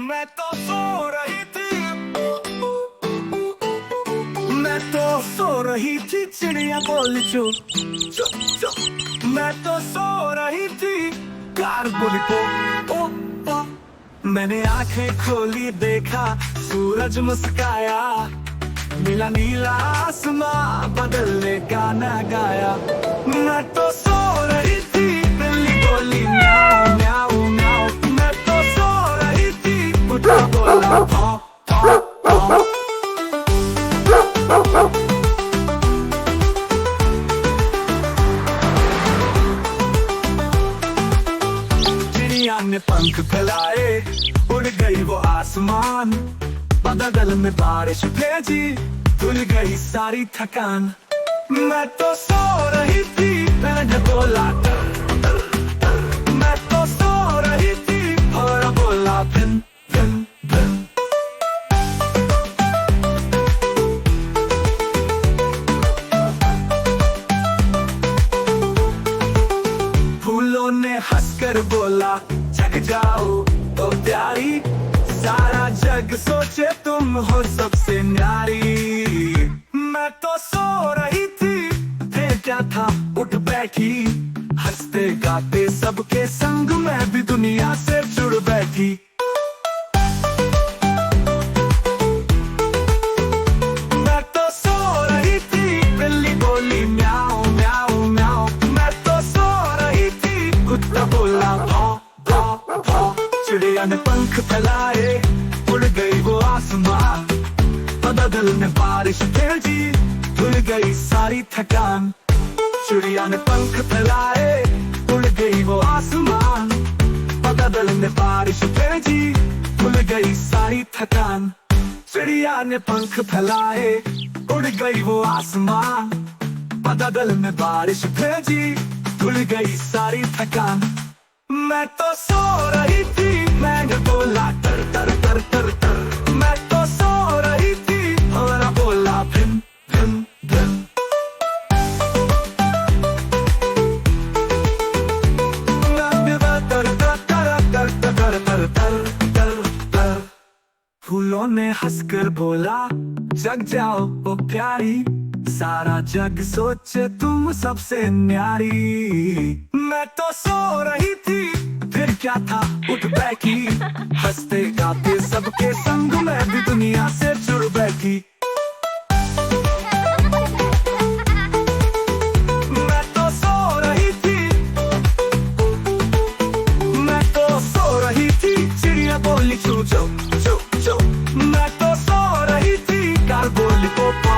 मैं तो सो रही थी, मैं तो सो रही थी, चिड़िया बोली चुप चुप चुप। मैं तो सो रही थी, कार बोली पो ओ ओ। मैंने आंखें खोली, देखा सूरज मुस्काया, नीला नीला आसमां बदलने गाना गाया। मैं तो सो रही थी, बिल्ली बोली म्याऊं म्याऊं म्याऊं। मैं तो सो रही थी, कुत्ता बोला भौं भौं भौं। चिड़िया ने पंख फैलाए, उड़ गई वो आसमान, बादल में बारिश भेजी, धुल गई सारी थकान। मैं तो सो रही थी, मैंने बोला मैं तो सो रही थी, और बोला भिन भिन भिन। फूलों ने हंसकर बोला जग जाओ तो प्यारी, सारा जग सोचे तुम हो सबसे न्यारी। मैं तो सो रही थी, फिर क्या था उठ बैठी, हंसते गाते सबके संग मैं भी दुनिया से जुड़ बैठी। मैं तो सो रही थी, बिल्ली बोली म्याऊं म्याऊं म्याऊं। मैं तो सो रही थी, कुत्ता बोला भौं भौं भौं। चिड़िया ने पंख फैलाए, उड़ गई वो आसमां, बादल ने बारिश भेजी, धुल गई सारी थकान। चिड़िया ने पंख फैलाए, उड़ गई वो आसमां, बादल ने बारिश भेजी, धुल गई सारी थकान। चिड़िया ने पंख फैलाए, उड़ गई वो आसमां, बादल ने बारिश भेजी, धुल गई सारी थकान। मैं तो सो रही थी, मैंने बोला तर तर तर तर तर। मैं तो सो रही थी, और बोला भिन भिन भिन। तर तर तर तर तर तर तर तर। फूलों ने हंसकर बोला जग जाओ ओ प्यारी, सारा जग सोचे तुम सबसे न्यारी। मैं तो सो रही थी, फिर क्या था उठ बैठी, हंसते गाते सबके संग मैं भी दुनिया से जुड़ बैठी। मैं तो सो रही थी, मैं तो सो रही थी, चिड़िया बोली चू चू चू चू। मैं तो सो रही थी, कार बोली पो पो